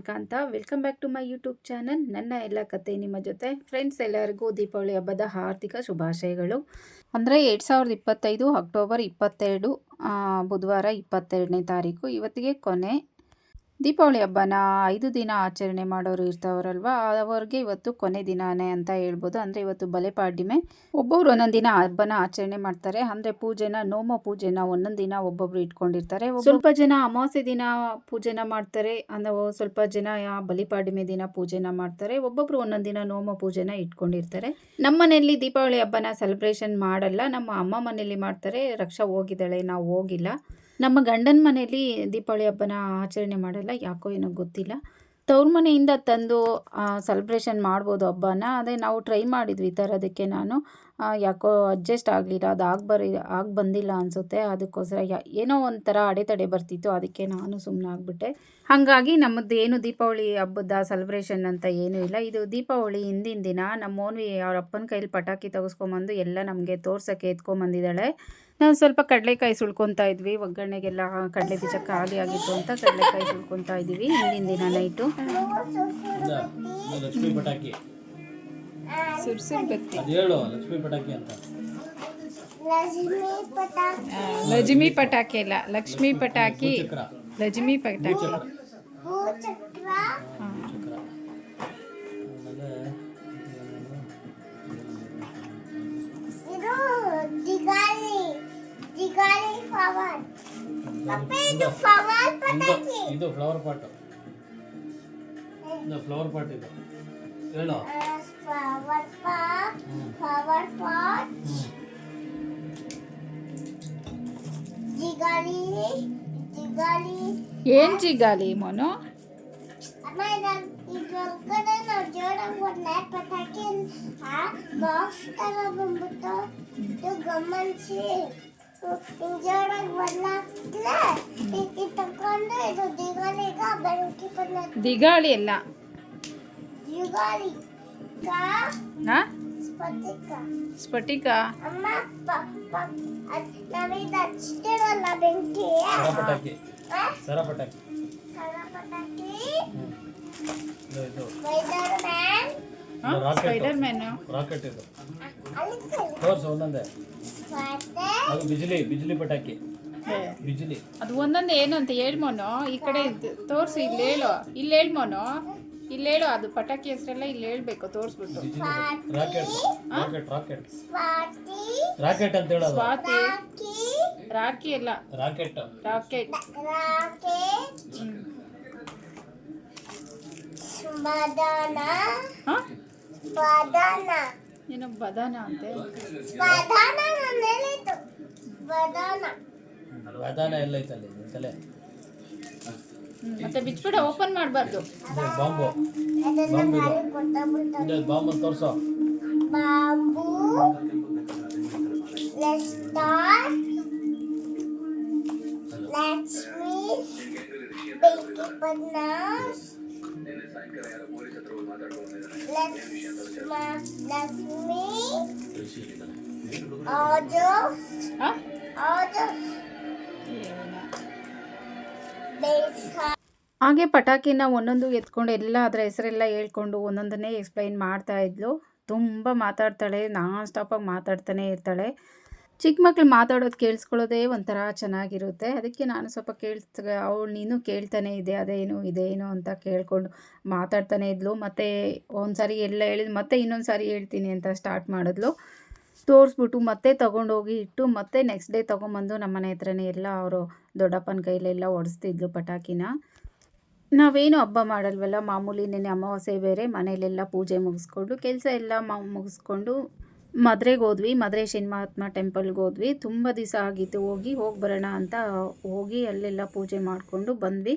ಪ್ರಿಯಾಂಕಾ ಅಂತ. Welcome back to my YouTube channel. ನನ್ನ ಎಲ್ಲ ಕತೆ ನಿಮ್ಮ ಜೊತೆ. ಫ್ರೆಂಡ್ಸ್, ಎಲ್ಲರಿಗೂ ದೀಪಾವಳಿ ಹಬ್ಬದ ಹಾರ್ದಿಕ ಶುಭಾಶಯಗಳು. ಅಂದರೆ 2025 ಅಕ್ಟೋಬರ್ 22 ಬುಧವಾರ 22ನೇ ತಾರೀಕು. ಇವತ್ತಿಗೆ ಕೊನೆ. ದೀಪಾವಳಿ ಹಬ್ಬನ 5 ದಿನ ಆಚರಣೆ ಮಾಡೋರು ಇರ್ತಾವ್ರಲ್ವ, ಅವ್ರಿಗೆ ಇವತ್ತು ಕೊನೆ ದಿನಾನೇ ಅಂತ ಹೇಳ್ಬೋದು. ಅಂದರೆ ಇವತ್ತು ಬಲಿಪಾಡ್ಯಮಿ. ಒಬ್ಬೊಬ್ರು ಒಂದೊಂದು ದಿನ ಹಬ್ಬನ ಆಚರಣೆ ಮಾಡ್ತಾರೆ. ಅಂದರೆ ಪೂಜೆನ, ನೋಮ ಪೂಜೆನ ಒಂದೊಂದು ದಿನ ಒಬ್ಬೊಬ್ರು ಇಟ್ಕೊಂಡಿರ್ತಾರೆ. ಸ್ವಲ್ಪ ಜನ ಅಮಾವಾಸ್ಯೆ ದಿನ ಪೂಜೆನ ಮಾಡ್ತಾರೆ, ಅಂದರೆ ಸ್ವಲ್ಪ ಜನ ಬಲಿಪಾಡ್ಯಮಿ ದಿನ ಪೂಜೆನ ಮಾಡ್ತಾರೆ. ಒಬ್ಬೊಬ್ರು ಒಂದೊಂದು ದಿನ ನೋಮ ಪೂಜೆನ ಇಟ್ಕೊಂಡಿರ್ತಾರೆ. ನಮ್ಮ ಮನೆಯಲ್ಲಿ ದೀಪಾವಳಿ ಹಬ್ಬನ ಸೆಲೆಬ್ರೇಷನ್ ಮಾಡಲ್ಲ. ನಮ್ಮ ಅಮ್ಮ ಮನೇಲಿ ಮಾಡ್ತಾರೆ. ರಕ್ಷಾ ಹೋಗಿದ್ದಾಳೆ, ನಾವು ಹೋಗಿಲ್ಲ. ನಮ್ಮ ಗಂಡನ ಮನೆಯಲ್ಲಿ ದೀಪಾವಳಿ ಹಬ್ಬನ ಆಚರಣೆ ಮಾಡಲ್ಲ, ಯಾಕೋ ಏನೋ ಗೊತ್ತಿಲ್ಲ. ತವ್ರ ಮನೆಯಿಂದ ತಂದು ಸೆಲೆಬ್ರೇಷನ್ ಮಾಡ್ಬೋದು ಹಬ್ಬನ. ಅದೇ ನಾವು ಟ್ರೈ ಮಾಡಿದ್ವಿ ತರೋದಕ್ಕೆ. ನಾನು ಯಾಕೋ ಅಡ್ಜಸ್ಟ್ ಆಗಲಿಲ್ಲ, ಅದು ಆಗಿ ಬಂದಿಲ್ಲ ಅನಿಸುತ್ತೆ. ಅದಕ್ಕೋಸ್ಕರ ಏನೋ ಒಂಥರ ಅಡೆತಡೆ ಬರ್ತಿತ್ತು, ಅದಕ್ಕೆ ನಾನು ಸುಮ್ಮನೆ ಆಗಿಬಿಟ್ಟೆ. ಹಾಗಾಗಿ ನಮ್ಮದು ಏನು ದೀಪಾವಳಿ ಹಬ್ಬದ ಸೆಲೆಬ್ರೇಷನ್ ಅಂತ ಏನೂ ಇಲ್ಲ. ಇದು ದೀಪಾವಳಿ ಹಿಂದಿನ ದಿನ ನಮ್ಮ ಮೋನ್ವಿ ಅವ್ರ ಅಪ್ಪನ ಕೈಲಿ ಪಟಾಕಿ ತೆಗೆಸ್ಕೊಂಬಂದು ಎಲ್ಲ ನಮಗೆ ತೋರ್ಸೋಕ್ಕೆ ಎತ್ಕೊಂಬಂದಿದ್ದಾಳೆ. ನಾವು ಸ್ವಲ್ಪ ಕಡಲೆಕಾಯಿ ಸುಳ್ಕೊತಾ ಇದ್ವಿ. ಒಗ್ಗರಣೆಗೆಲ್ಲ ಕಡಲೆ ಬೀಜ ಖಾಲಿ ಆಗಿತ್ತು ಅಂತ ಕಡಲೆಕಾಯಿ ಸುಳ್ಕೊತಾ ಇದ್ದೀವಿ ಹಿಂದಿನ ದಿನ ನೈಟು. ಲಕ್ಷ್ಮೀ ಪಟಾಕಿ ಸುರ್ಸುರ್ ಬತ್ತಿ, ಲಕ್ಷ್ಮೀ ಪಟಾಕಿ ಅಂತ. ಲಕ್ಷ್ಮಿ ಪಟಾಕಿ ಅಲ್ಲ, ಲಕ್ಷ್ಮೀ ಪಟಾಕಿ, ಲಕ್ಷ್ಮಿ ಪಟಾಕಿ. ಇದು ಫ್ಲವರ್ ಪಾಟ್. ಫ್ಲವರ್ ಪಾಟ್ ಇದು ಹೇಳೋ. ಏನ್ ಜಿಗಾಲಿ ಮೋನು? ದಿಗಾಳಿ ಅಲ್ಲ, ಸ್ಫಟಿಕ. ಸರ ಪಟಾಕಿ. ಸ್ಪೈಡರ್ ಮ್ಯಾನ್ ರಾಕೆಟ್ ಇದು. ತೋರ್ಸು ಒಂದೊಂದೇ. ಅದು ಬಿಜಿಲಿ ಪಟಾಕಿ. ಬಿಜಿಲಿ ಅದು ಒಂದೊಂದು ಏನು ಅಂತ ಹೇಳ್ಮೋನು. ಈ ಕಡೆ ತೋರಿಸು, ಇಲ್ಲಿ ಹೇಳು, ಇಲ್ಲಿ ಹೇಳ್ಮೋನು, ಇಲ್ಲಿ ಹೇಳು. ಅದು ಪಟಾಕಿ ಹೆಸರೆಲ್ಲ ಇಲ್ಲಿ ಹೇಳ್ಬೇಕು ತೋರಿಸ್ಬಿಟ್ಟು. ರಾಕೆಟ್ ಅಂತ ಹೇಳೋದು. ಸ್ವಾತಿ, ರಾಕಿ ಅಲ್ಲ, ರಾಕೆಟ್. ಏನು ಬದಾನ ಅಂತೆ. ಬದಾನ ಎಲ್ಲ ಐತಲ್ಲಿ ತಲೆ. ಮತ್ತೆ ಬಿಚ್ಬಿಡ, ಓಪನ್ ಮಾಡಬಾರ್ದು. ಬಾಂಬು. ಬಾಂಬು ತೋರ್ಸೋ. ಹಾಗೆ ಪಟಾಕಿನ ಒಂದೊಂದು ಎತ್ಕೊಂಡು ಎಲ್ಲ ಅದರ ಹೆಸರೆಲ್ಲ ಹೇಳ್ಕೊಂಡು ಒಂದೊಂದನ್ನೇ ಎಕ್ಸ್ಪ್ಲೈನ್ ಮಾಡ್ತಾ ಇದ್ಲು. ತುಂಬ ಮಾತಾಡ್ತಾಳೆ, ನಾನ್ ಸ್ಟಾಪಾಗಿ ಮಾತಾಡ್ತಾನೆ ಇರ್ತಾಳೆ. ಚಿಕ್ಕ ಮಕ್ಳು ಮಾತಾಡೋದು ಕೇಳಿಸ್ಕೊಳ್ಳೋದೇ ಒಂಥರ ಚೆನ್ನಾಗಿರುತ್ತೆ. ಅದಕ್ಕೆ ನಾನು ಸ್ವಲ್ಪ ಅವಳು ನೀನು ಕೇಳ್ತಾನೆ ಇದೆ, ಇದೇನು ಅಂತ ಕೇಳ್ಕೊಂಡು ಮಾತಾಡ್ತಾನೆ ಇದ್ಲು. ಮತ್ತು ಒಂದು ಸಾರಿ ಎಲ್ಲ ಹೇಳಿದ್ ಮತ್ತೆ ಇನ್ನೊಂದು ಸಾರಿ ಹೇಳ್ತೀನಿ ಅಂತ ಸ್ಟಾರ್ಟ್ ಮಾಡಿದ್ಲು. ತೋರಿಸ್ಬಿಟ್ಟು ಮತ್ತೆ ತೊಗೊಂಡೋಗಿ ಇಟ್ಟು ಮತ್ತೆ ನೆಕ್ಸ್ಟ್ ಡೇ ತೊಗೊಂಬಂದು ನಮ್ಮ ಮನೆ ಹತ್ರನೇ ಎಲ್ಲ ಅವರು ದೊಡ್ಡಪ್ಪನ ಕೈಲೆಲ್ಲ ಹೊಡೆಸ್ತಿದ್ಲು ಪಟಾಕಿನ. ನಾವೇನು ಹಬ್ಬ ಮಾಡಲ್ವಲ್ಲ, ಮಾಮೂಲಿ. ನೆನ್ನೆ ಅಮಾವಾಸ್ಯೆ ಬೇರೆ, ಮನೇಲೆಲ್ಲ ಪೂಜೆ ಮುಗಿಸ್ಕೊಂಡು ಕೆಲಸ ಎಲ್ಲ ಮುಗಿಸ್ಕೊಂಡು ಮದುವೆಗೆ ಹೋದ್ವಿ. ಮದುವೆ ಶನಿಮಹಾತ್ಮ ಟೆಂಪಲ್ಗೆ ಹೋದ್ವಿ. ತುಂಬ ದಿವಸ ಆಗಿತ್ತು ಹೋಗಿ ಬರೋಣ ಅಂತ ಹೋಗಿ ಅಲ್ಲೆಲ್ಲ ಪೂಜೆ ಮಾಡಿಕೊಂಡು ಬಂದ್ವಿ.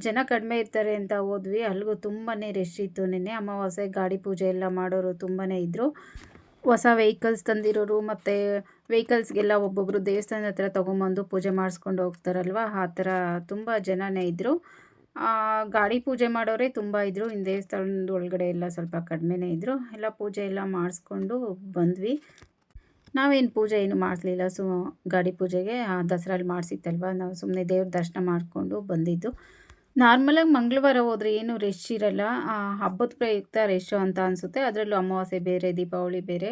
ಜನ ಕಡಿಮೆ ಇರ್ತಾರೆ ಅಂತ ಹೋದ್ವಿ. ಅಲ್ಲಿಗೂ ತುಂಬಾ ರಶ್ ಇತ್ತು. ನೆನ್ನೆ ಅಮಾವಾಸ್ಯೆ ಗಾಡಿ ಪೂಜೆ ಎಲ್ಲ ಮಾಡೋರು ತುಂಬಾ ಇದ್ದರು. ಹೊಸ ವೆಹಿಕಲ್ಸ್ ತಂದಿರೋರು ಮತ್ತು ವೆಹಿಕಲ್ಸ್ಗೆಲ್ಲ ಒಬ್ಬೊಬ್ಬರು ದೇವಸ್ಥಾನದ ಹತ್ರ ತೊಗೊಂಬಂದು ಪೂಜೆ ಮಾಡಿಸ್ಕೊಂಡು ಹೋಗ್ತಾರಲ್ವ, ಆ ಥರ ತುಂಬ ಜನನೇ ಇದ್ದರು. ಗಾಡಿ ಪೂಜೆ ಮಾಡೋರೇ ತುಂಬ ಇದ್ದರು. ಇನ್ನು ದೇವಸ್ಥಾನದ ಒಳಗಡೆ ಎಲ್ಲ ಸ್ವಲ್ಪ ಕಡಿಮೆನೇ ಇದ್ದರು. ಎಲ್ಲ ಪೂಜೆ ಎಲ್ಲ ಮಾಡಿಸ್ಕೊಂಡು ಬಂದ್ವಿ. ನಾವೇನು ಪೂಜೆ ಏನು ಮಾಡಿಸ್ಲಿಲ್ಲ. ಗಾಡಿ ಪೂಜೆಗೆ ದಸರಲ್ಲಿ ಮಾಡಿಸಿತ್ತಲ್ವ, ನಾವು ಸುಮ್ಮನೆ ದೇವ್ರ ದರ್ಶನ ಮಾಡಿಕೊಂಡು ಬಂದಿದ್ದು. ನಾರ್ಮಲಾಗಿ ಮಂಗಳವಾರ ಹೋದರೆ ಏನು ರಶ್ ಇರಲ್ಲ. ಹಬ್ಬದ ಪ್ರಯುಕ್ತ ರಶ್ಶು ಅಂತ ಅನಿಸುತ್ತೆ. ಅದರಲ್ಲೂ ಅಮಾವಾಸ್ಯೆ ಬೇರೆ, ದೀಪಾವಳಿ ಬೇರೆ,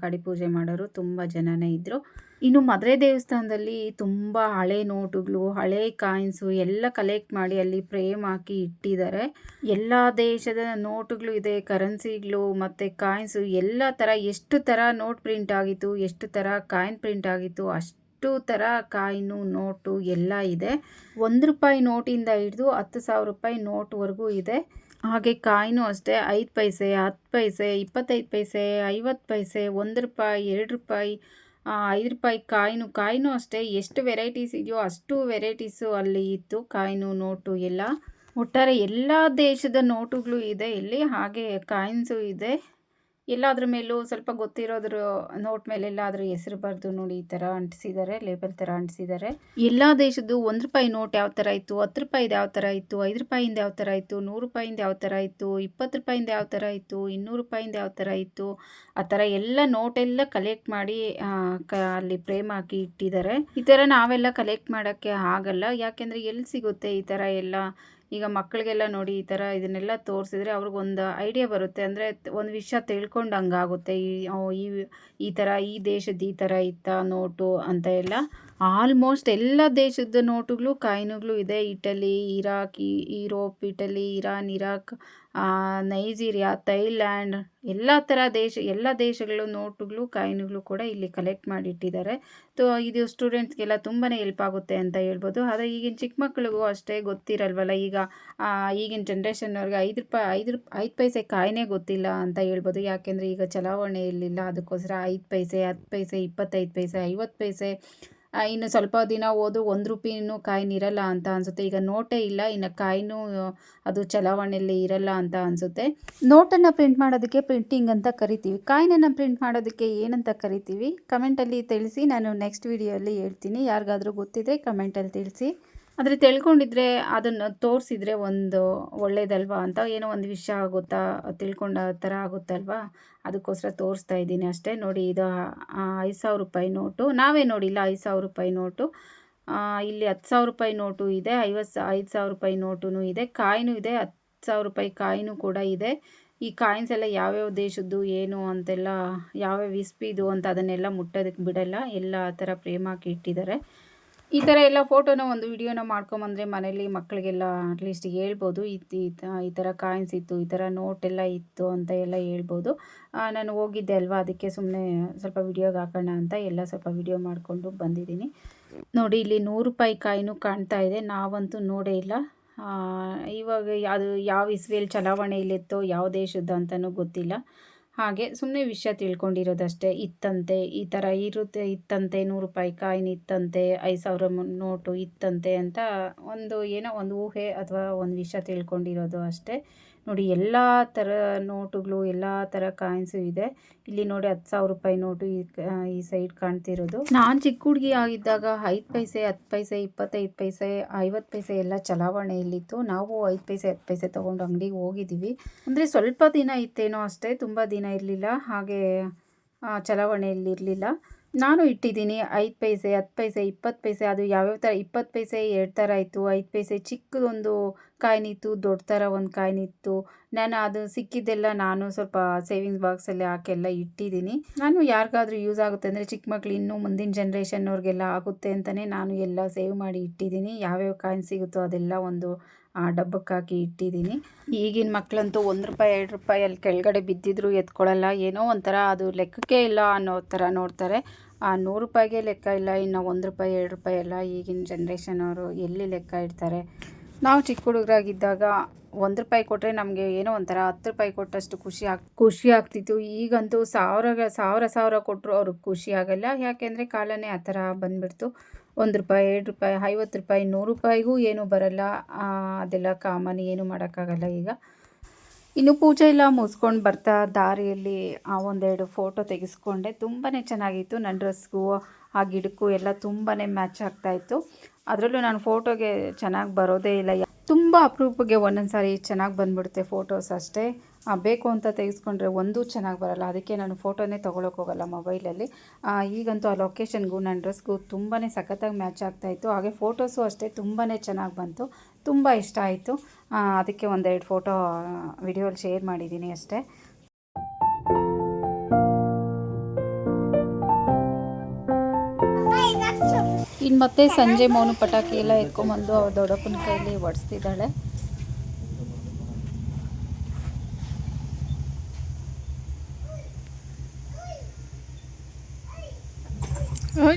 ಗಾಡಿ ಪೂಜೆ ಮಾಡೋರು ತುಂಬ ಜನನೇ ಇದ್ದರು. ಇನ್ನು ಮದುವೆ ದೇವಸ್ಥಾನದಲ್ಲಿ ತುಂಬ ಹಳೆ ನೋಟುಗಳು, ಹಳೆ ಕಾಯಿನ್ಸು ಎಲ್ಲ ಕಲೆಕ್ಟ್ ಮಾಡಿ ಅಲ್ಲಿ ಫ್ರೇಮ್ ಹಾಕಿ ಇಟ್ಟಿದ್ದಾರೆ. ಎಲ್ಲ ದೇಶದ ನೋಟುಗಳು ಇದೆ, ಕರೆನ್ಸಿಗಳು ಮತ್ತು ಕಾಯಿನ್ಸು ಎಲ್ಲ ಥರ, ಎಷ್ಟು ಥರ ನೋಟ್ ಪ್ರಿಂಟ್ ಆಗಿತ್ತು, ಎಷ್ಟು ಥರ ಕಾಯಿನ್ ಪ್ರಿಂಟ್ ಆಗಿತ್ತು, ಅಷ್ಟು ಥರ ಕಾಯಿನು ನೋಟು ಎಲ್ಲ ಇದೆ. ₹1 ನೋಟಿಂದ ಹಿಡಿದು ₹10,000 ನೋಟ್ವರೆಗೂ ಇದೆ. ಹಾಗೆ ಕಾಯಿನು ಅಷ್ಟೇ 5 ಪೈಸೆ, 10 ಪೈಸೆ, 25 ಪೈಸೆ, 50 ಪೈಸೆ, ₹1, ₹2, ₹5 ಕಾಯಿನು ಅಷ್ಟೇ ಎಷ್ಟು ವೆರೈಟೀಸ್ ಇದೆಯೋ ಅಷ್ಟು ವೆರೈಟೀಸು ಅಲ್ಲಿ ಇತ್ತು. ಕಾಯಿನು ನೋಟು ಎಲ್ಲ ಒಟ್ಟಾರೆ ಎಲ್ಲ ದೇಶದ ನೋಟುಗಳು ಇದೆ ಇಲ್ಲಿ. ಹಾಗೆ ಕಾಯಿನ್ಸು ಇದೆ. ಎಲ್ಲಾದ್ರ ಮೇಲೂ ಸ್ವಲ್ಪ ಗೊತ್ತಿರೋದ್ರ ನೋಟ್ ಮೇಲೆಲ್ಲ ಅದ್ರ ಹೆಸರು ಬರೆದು ನೋಡಿ ಈ ಥರ ಅಂಟಿಸಿದ್ದಾರೆ, ಲೇಬಲ್ ಥರ ಅಂಟಿಸಿದ್ದಾರೆ. ಎಲ್ಲ ದೇಶದ್ದು ₹1 ನೋಟ್ ಯಾವ ಥರ ಇತ್ತು, ₹10 ಯಾವ ಥರ ಇತ್ತು, ₹5 ಯಾವ ಥರ ಇತ್ತು, ₹100 ಯಾವ ಥರ ಇತ್ತು, ₹20 ಯಾವ ಥರ ಇತ್ತು, ₹200 ಯಾವ ಥರ ಇತ್ತು, ಆ ಥರ ಎಲ್ಲ ನೋಟೆಲ್ಲ ಕಲೆಕ್ಟ್ ಮಾಡಿ ಅಲ್ಲಿ ಫ್ರೇಮ್ ಹಾಕಿ ಇಟ್ಟಿದ್ದಾರೆ. ಈ ಥರ ನಾವೆಲ್ಲ ಕಲೆಕ್ಟ್ ಮಾಡೋಕ್ಕೆ ಆಗಲ್ಲ, ಯಾಕೆಂದರೆ ಎಲ್ಲಿ ಸಿಗುತ್ತೆ ಈ ಥರ ಎಲ್ಲ. ಈಗ ಮಕ್ಕಳಿಗೆಲ್ಲ ನೋಡಿ ಈ ಥರ ಇದನ್ನೆಲ್ಲ ತೋರಿಸಿದ್ರೆ ಅವ್ರಿಗೊಂದು ಐಡಿಯಾ ಬರುತ್ತೆ. ಅಂದರೆ ಒಂದು ವಿಷಯ ತಿಳ್ಕೊಂಡಂಗಾಗುತ್ತೆ. ಈ ಥರ ಈ ದೇಶದ ಈ ಥರ ಇತ್ತ ನೋಟು ಅಂತ ಎಲ್ಲ. ಆಲ್ಮೋಸ್ಟ್ ಎಲ್ಲ ದೇಶದ ನೋಟುಗಳು, ಕಾಯಿನುಗಳು ಇದೆ. Italy, Iraq, Europe, Italy, Iran, Iraq, Nigeria, Thailand, ಎಲ್ಲ ದೇಶಗಳ ನೋಟುಗಳು, ಕಾಯಿನುಗಳು ಕೂಡ ಇಲ್ಲಿ ಕಲೆಕ್ಟ್ ಮಾಡಿಟ್ಟಿದ್ದಾರೆ. ಇದು ಸ್ಟೂಡೆಂಟ್ಸ್ಗೆಲ್ಲ ತುಂಬಾ ಹೆಲ್ಪ್ ಆಗುತ್ತೆ ಅಂತ ಹೇಳ್ಬೋದು. ಆದರೆ ಈಗಿನ ಚಿಕ್ಕ ಮಕ್ಕಳಿಗೂ ಅಷ್ಟೇ ಗೊತ್ತಿರಲ್ವಲ್ಲ. ಈಗಿನ ಜನ್ರೇಷನ್ನವ್ರಿಗೆ ₹5 ಪೈಸೆ ಕಾಯಿನೇ ಗೊತ್ತಿಲ್ಲ ಅಂತ ಹೇಳ್ಬೋದು. ಯಾಕೆಂದರೆ ಈಗ ಚಲಾವಣೆಯಲ್ಲಿಲ್ಲ. ಅದಕ್ಕೋಸ್ಕರ 5 ಪೈಸೆ, 10 ಪೈಸೆ, 25 ಪೈಸೆ, 50 ಪೈಸೆ, ಇನ್ನು ಸ್ವಲ್ಪ ದಿನ ಹೋದು ₹1 ಕಾಯಿನ್ ಇರಲ್ಲ ಅಂತ ಅನಿಸುತ್ತೆ. ಈಗ ನೋಟೇ ಇಲ್ಲ, ಇನ್ನು ಕಾಯಿನು ಅದು ಚಲಾವಣೆಯಲ್ಲಿ ಇರಲ್ಲ ಅಂತ ಅನಿಸುತ್ತೆ. ನೋಟನ್ನು ಪ್ರಿಂಟ್ ಮಾಡೋದಕ್ಕೆ ಪ್ರಿಂಟಿಂಗ್ ಅಂತ ಕರಿತೀವಿ. ಕಾಯಿನನ್ನು ಪ್ರಿಂಟ್ ಮಾಡೋದಕ್ಕೆ ಏನಂತ ಕರಿತೀವಿ ಕಮೆಂಟಲ್ಲಿ ತಿಳಿಸಿ. ನಾನು ನೆಕ್ಸ್ಟ್ ವಿಡಿಯೋಲ್ಲಿ ಹೇಳ್ತೀನಿ. ಯಾರಿಗಾದರೂ ಗೊತ್ತಿದ್ದರೆ ಕಮೆಂಟಲ್ಲಿ ತಿಳಿಸಿ. ಆದರೆ ತಿಳ್ಕೊಂಡಿದ್ರೆ ಅದನ್ನು ತೋರಿಸಿದ್ರೆ ಒಂದು ಒಳ್ಳೇದಲ್ವಾ ಅಂತ, ಏನೋ ಒಂದು ವಿಷಯ ಆಗುತ್ತಾ, ತಿಳ್ಕೊಂಡ ಥರ ಆಗುತ್ತಲ್ವಾ, ಅದಕ್ಕೋಸ್ಕರ ತೋರಿಸ್ತಾ ಇದ್ದೀನಿ ಅಷ್ಟೇ. ನೋಡಿ, ಇದು ₹5,000 ನೋಟು. ನಾವೇ ನೋಡಿಲ್ಲ ₹5,000 ನೋಟು. ಇಲ್ಲಿ ₹10,000 ನೋಟು ಇದೆ, ₹5,000 ನೋಟು ಇದೆ, ಕಾಯಿನು ಇದೆ, ₹10,000 ಕಾಯಿನು ಕೂಡ ಇದೆ. ಈ ಕಾಯಿನ್ಸ್ ಎಲ್ಲ ಯಾವ್ಯಾವ ದೇಶದ್ದು ಏನು ಅಂತೆಲ್ಲ, ಯಾವ್ಯಾವ ಇಸ್ವಿದು ಅಂತ ಅದನ್ನೆಲ್ಲ ಮುಟ್ಟೋದಕ್ಕೆ ಬಿಡಲ್ಲ. ಎಲ್ಲ ಆ ಥರ ಫ್ರೇಮ್ ಹಾಕಿ ಇಟ್ಟಿದ್ದಾರೆ. ಈ ಥರ ಎಲ್ಲ ಫೋಟೋನ ಒಂದು ವಿಡಿಯೋನ ಮಾಡ್ಕೊಂಬಂದರೆ ಮನೇಲಿ ಮಕ್ಕಳಿಗೆಲ್ಲ ಅಟ್ಲೀಸ್ಟ್ ಹೇಳ್ಬೋದು. ಈ ಥರ ಕಾಯಿನ್ಸ್ ಇತ್ತು, ಈ ಥರ ನೋಟೆಲ್ಲ ಇತ್ತು ಅಂತ ಎಲ್ಲ ಹೇಳ್ಬೋದು. ನಾನು ಹೋಗಿದ್ದೆ ಅಲ್ವಾ, ಅದಕ್ಕೆ ಸುಮ್ಮನೆ ಸ್ವಲ್ಪ ವಿಡಿಯೋಗೆ ಹಾಕೋಣ ಅಂತ ಎಲ್ಲ ಸ್ವಲ್ಪ ವಿಡಿಯೋ ಮಾಡಿಕೊಂಡು ಬಂದಿದ್ದೀನಿ. ನೋಡಿ, ಇಲ್ಲಿ ₹100 ಕಾಯಿನು ಕಾಣ್ತಾ ಇದೆ. ನಾವಂತೂ ನೋಡೇ ಇಲ್ಲ. ಇವಾಗ ಅದು ಯಾವ ಇಸ್ವಿಯಲ್ಲಿ ಚಲಾವಣೆಯಲ್ಲಿತ್ತೋ, ಯಾವ ದೇಶದ್ದು ಅಂತಲೂ ಗೊತ್ತಿಲ್ಲ. ಹಾಗೆ ಸುಮ್ಮನೆ ವಿಷಯ ತಿಳ್ಕೊಂಡಿರೋದಷ್ಟೇ. ಇತ್ತಂತೆ, ಈ ಥರ ಇರುತ್ತೆ, ಇತ್ತಂತೆ, ₹100 ಕಾಯಿನ್ ಇತ್ತಂತೆ, 5,000 ನೋಟು ಇತ್ತಂತೆ ಅಂತ ಏನೋ ಒಂದು ಊಹೆ ಅಥವಾ ಒಂದು ವಿಷಯ ತಿಳ್ಕೊಂಡಿರೋದು ಅಷ್ಟೇ. ನೋಡಿ, ಎಲ್ಲ ಥರ ನೋಟುಗಳು, ಎಲ್ಲ ಥರ ಕಾಯಿನ್ಸು ಇದೆ. ಇಲ್ಲಿ ನೋಡಿ ₹10,000 ನೋಟು ಈ ಸೈಡ್ ಕಾಣ್ತಿರೋದು. ನಾನು ಚಿಕ್ಕ ಹುಡುಗಿ ಆಗಿದ್ದಾಗ 5 ಪೈಸೆ, 10 ಪೈಸೆ, 25 ಪೈಸೆ, 50 ಪೈಸೆ ಎಲ್ಲ ಚಲಾವಣೆಯಲ್ಲಿತ್ತು. ನಾವು 5 ಪೈಸೆ, 10 ಪೈಸೆ ತೊಗೊಂಡು ಅಂಗಡಿಗೆ ಹೋಗಿದ್ದೀವಿ. ಅಂದರೆ ಸ್ವಲ್ಪ ದಿನ ಇತ್ತೇನೋ ಅಷ್ಟೇ, ತುಂಬ ದಿನ ಇರಲಿಲ್ಲ. ಹಾಗೆ ಚಲಾವಣೆಯಲ್ಲಿರಲಿಲ್ಲ. ನಾನು ಇಟ್ಟಿದ್ದೀನಿ 5 ಪೈಸೆ, 10 ಪೈಸೆ, 20 ಪೈಸೆ. ಅದು ಯಾವ್ಯಾವ ಥರ, 20 ಪೈಸೆ 2 ಥರ ಇತ್ತು, 5 ಪೈಸೆ ಚಿಕ್ಕದೊಂದು ಕಾಯಿನ್ ಇತ್ತು, ದೊಡ್ಡ ಥರ ಒಂದು ಕಾಯಿನ್ ಇತ್ತು. ನಾನು ಅದು ಸಿಕ್ಕಿದ್ದೆಲ್ಲ ನಾನು ಸ್ವಲ್ಪ ಸೇವಿಂಗ್ಸ್ ಬಾಕ್ಸಲ್ಲಿ ಹಾಕೆಲ್ಲ ಇಟ್ಟಿದ್ದೀನಿ. ನಾನು ಯಾರಿಗಾದ್ರೂ ಯೂಸ್ ಆಗುತ್ತೆ ಅಂದರೆ, ಚಿಕ್ಕ ಮಕ್ಳು ಇನ್ನೂ ಮುಂದಿನ ಜನ್ರೇಷನ್ನವ್ರಿಗೆಲ್ಲ ಆಗುತ್ತೆ ಅಂತಲೇ ನಾನು ಎಲ್ಲ ಸೇವ್ ಮಾಡಿ ಇಟ್ಟಿದ್ದೀನಿ. ಯಾವ್ಯಾವ ಕಾಯಿನ್ ಸಿಗುತ್ತೋ ಅದೆಲ್ಲ ಒಂದು ಡಬ್ಬಕ್ಕೆ ಹಾಕಿ ಇಟ್ಟಿದ್ದೀನಿ. ಈಗಿನ ಮಕ್ಕಳಂತೂ ₹1, ₹2 ಅಲ್ಲಿ ಕೆಳಗಡೆ ಬಿದ್ದಿದ್ರು ಎತ್ಕೊಳ್ಳಲ್ಲ. ಏನೋ ಒಂಥರ ಅದು ಲೆಕ್ಕಕ್ಕೆ ಇಲ್ಲ ಅನ್ನೋ ಥರ ನೋಡ್ತಾರೆ. ₹100ಗೆ ಲೆಕ್ಕ ಇಲ್ಲ, ಇನ್ನು ₹1, ₹2 ಎಲ್ಲ ಈಗಿನ ಜನ್ರೇಷನವರು ಎಲ್ಲಿ ಲೆಕ್ಕ ಇಡ್ತಾರೆ. ನಾವು ಚಿಕ್ಕ ಹುಡುಗರಾಗಿದ್ದಾಗ ₹1 ಕೊಟ್ಟರೆ ನಮಗೆ ಏನೋ ಒಂಥರ ₹10 ಕೊಟ್ಟಷ್ಟು ಖುಷಿ ಆಗ್ತಿತ್ತು. ಈಗಂತೂ ಸಾವಿರ ಕೊಟ್ಟರು ಅವ್ರಿಗೆ ಖುಷಿ ಆಗಲ್ಲ. ಯಾಕೆಂದರೆ ಕಾಲನೇ ಆ ಥರ ಬಂದುಬಿಡ್ತು. ₹1, ₹2, ₹50, ₹100ಗೂ ಏನೂ ಬರಲ್ಲ. ಅದೆಲ್ಲ ಕಾಮನ್, ಏನು ಮಾಡೋಕ್ಕಾಗಲ್ಲ ಈಗ. ಇನ್ನು ಪೂಜೆ ಎಲ್ಲ ಮುಗಿಸ್ಕೊಂಡು ಬರ್ತಾ ದಾರಿಯಲ್ಲಿ ಒಂದೆರಡು ಫೋಟೋ ತೆಗೆಸ್ಕೊಂಡೆ. ತುಂಬಾ ಚೆನ್ನಾಗಿತ್ತು. ನನ್ನ ಡ್ರೆಸ್ಗೂ ಆ ಗಿಡಕ್ಕೂ ಎಲ್ಲ ತುಂಬಾ ಮ್ಯಾಚ್ ಆಗ್ತಾಯಿತ್ತು. ಅದರಲ್ಲೂ ನಾನು ಫೋಟೋಗೆ ಚೆನ್ನಾಗಿ ಬರೋದೇ ಇಲ್ಲ. ತುಂಬ ಅಪರೂಪಕ್ಕೆ ಒಂದೊಂದು ಸಾರಿ ಚೆನ್ನಾಗಿ ಬಂದ್ಬಿಡುತ್ತೆ ಫೋಟೋಸ್ ಅಷ್ಟೇ. ಬೇಕು ಅಂತ ತೆಗೆಸ್ಕೊಂಡ್ರೆ ಒಂದೂ ಚೆನ್ನಾಗಿ ಬರಲ್ಲ. ಅದಕ್ಕೆ ನಾನು ಫೋಟೋನೇ ತೊಗೊಳಕ್ಕೆ ಹೋಗಲ್ಲ ಮೊಬೈಲಲ್ಲಿ. ಈಗಂತೂ ಆ ಲೊಕೇಶನ್ಗೂ ನನ್ನ ಡ್ರೆಸ್ಗೂ ತುಂಬಾ ಸಖತ್ತಾಗಿ ಮ್ಯಾಚ್ ಆಗ್ತಾಯಿತ್ತು. ಹಾಗೆ ಫೋಟೋಸು ಅಷ್ಟೇ ತುಂಬಾ ಚೆನ್ನಾಗಿ ಬಂತು. ತುಂಬ ಇಷ್ಟ ಆಯಿತು. ಅದಕ್ಕೆ ಒಂದೆರಡು ಫೋಟೋ ವಿಡಿಯೋಲಿ ಶೇರ್ ಮಾಡಿದ್ದೀನಿ ಅಷ್ಟೇ. ಇನ್ನು ಮತ್ತೆ ಸಂಜೆ ಮೌನ ಪಟಾಕಿ ಎಲ್ಲ ಎತ್ಕೊಂಬಂದು ಅವ್ರ ದೊಡ್ಡಪ್ಪನ ಕೈಲಿ ಒಡಿಸ್ತಿದ್ದಾಳೆ.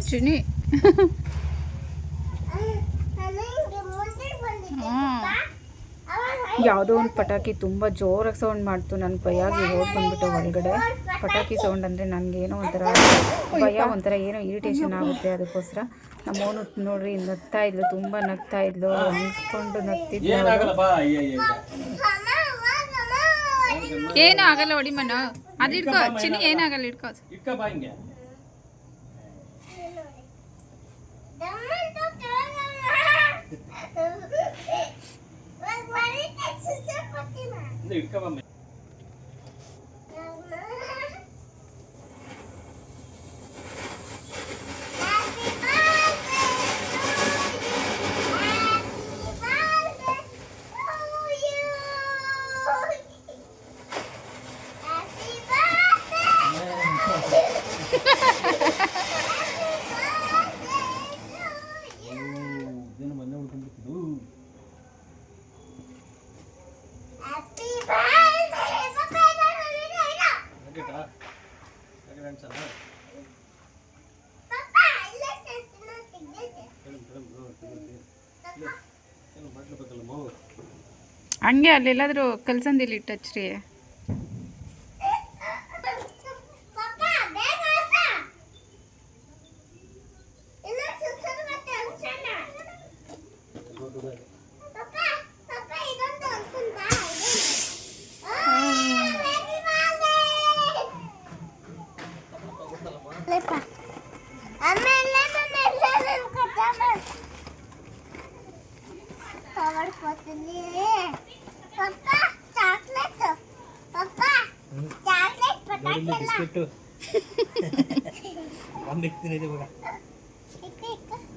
ಚಿನಿ ಯಾವುದೋ ಒಂದು ಪಟಾಕಿ ತುಂಬ ಜೋರಾಗಿ ಸೌಂಡ್ ಮಾಡ್ತು. ನನಗೆ ಭಯ ಆಗಿ ಓಡ್ ಬಂದ್ಬಿಟ್ಟು ಒಳಗಡೆ. ಪಟಾಕಿ ಸೌಂಡ್ ಅಂದರೆ ನನಗೇನೋ ಒಂಥರ ಭಯ, ಒಂಥರ ಏನೋ ಇರಿಟೇಷನ್ ಆಗುತ್ತೆ. ಅದಕ್ಕೋಸ್ಕರ ನಮ್ಮವನು ನೋಡ್ರಿ ನಗ್ತಾ ಇದ್ಲು, ತುಂಬ ನಗ್ತಾ ಇದ್ಲು, ಅನ್ಸ್ಕೊಂಡು ನಗ್ತಿದ್ಲು. ಏನೂ ಆಗಲ್ಲ ಹೊಡಿ ಮಣ್ಣ, ಅದು ಇಟ್ಕೋ ಚಿನಿ, ಏನಾಗಲ್ಲ ಇಟ್ಕೋ. ಹಂಗೆ ಅಲ್ಲೆಲ್ಲಾದ್ರೂ ಕಲ್ಸಂದಿಲ್ಲಿ ಇಟ್ಟಚ್ರಿ.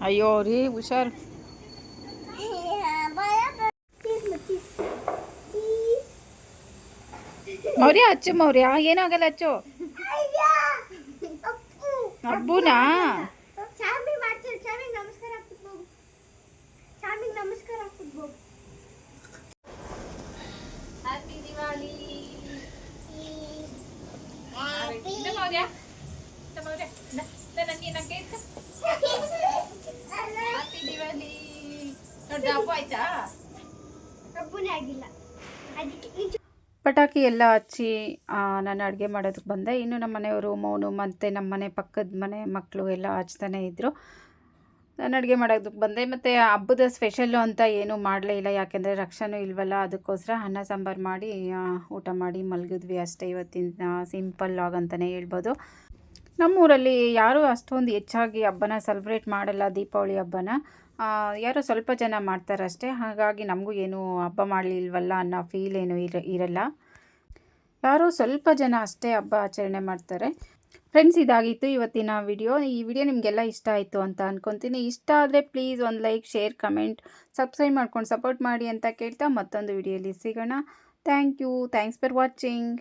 ಅಯ್ಯೋ ರೀ ಹುಷಾರ್. ಮೌರ್ಯ ಹಚ್ಚು, ಮೌರ್ಯ ಏನಾಗಲ್ಲ ಹಚ್ಚು. ಅಬ್ಬುನಾ ಪಟಾಕಿ ಎಲ್ಲ ಹಚ್ಚಿ ನಾನು ಅಡುಗೆ ಮಾಡೋದಕ್ಕೆ ಬಂದೆ. ಇನ್ನು ನಮ್ಮ ಮನೆಯವರು, ಮೌನು ಮತ್ತು ನಮ್ಮ ಮನೆ ಪಕ್ಕದ ಮನೆ ಮಕ್ಕಳು ಎಲ್ಲ ಹಚ್ತಾನೆ ಇದ್ದರು. ನಾನು ಅಡುಗೆ ಮಾಡೋದಕ್ಕೆ ಬಂದೆ. ಮತ್ತು ಹಬ್ಬದ ಸ್ಪೆಷಲ್ಲು ಅಂತ ಏನೂ ಮಾಡಲೇ ಇಲ್ಲ, ಯಾಕೆಂದರೆ ರಕ್ಷಣೂ ಇಲ್ವಲ್ಲ. ಅದಕ್ಕೋಸ್ಕರ ಅನ್ನ ಸಾಂಬಾರು ಮಾಡಿ ಊಟ ಮಾಡಿ ಮಲಗಿದ್ವಿ ಅಷ್ಟೇ. ಇವತ್ತಿನ ಸಿಂಪಲ್ ಲಾಗ್ ಅಂತಲೇ ಹೇಳ್ಬೋದು. ನಮ್ಮೂರಲ್ಲಿ ಯಾರೂ ಅಷ್ಟೊಂದು ಹೆಚ್ಚಾಗಿ ಹಬ್ಬನ ಸೆಲೆಬ್ರೇಟ್ ಮಾಡಲ್ಲ, ದೀಪಾವಳಿ ಹಬ್ಬನ. ಯಾರೋ ಸ್ವಲ್ಪ ಜನ ಮಾಡ್ತಾರಷ್ಟೇ. ಹಾಗಾಗಿ ನಮಗೂ ಏನೂ ಹಬ್ಬ ಮಾಡಲಿಲ್ವಲ್ಲ ಅನ್ನೋ ಫೀಲ್ ಏನೂ ಇರಲ್ಲ. ಯಾರೋ ಸ್ವಲ್ಪ ಜನ ಅಷ್ಟೇ ಹಬ್ಬ ಆಚರಣೆ ಮಾಡ್ತಾರೆ. ಫ್ರೆಂಡ್ಸ್, ಇದಾಗಿತ್ತು ಇವತ್ತಿನ ವಿಡಿಯೋ. ಈ ವಿಡಿಯೋ ನಿಮಗೆಲ್ಲ ಇಷ್ಟ ಆಯಿತು ಅಂತ ಅಂದ್ಕೊತೀನಿ. ಇಷ್ಟ ಆದರೆ ಪ್ಲೀಸ್ ಒಂದು ಲೈಕ್, ಶೇರ್, ಕಮೆಂಟ್, ಸಬ್ಸ್ಕ್ರೈಬ್ ಮಾಡ್ಕೊಂಡು ಸಪೋರ್ಟ್ ಮಾಡಿ ಅಂತ ಕೇಳ್ತಾ ಮತ್ತೊಂದು ವಿಡಿಯೋಲಿ ಸಿಗೋಣ. Thank you. Thanks for watching.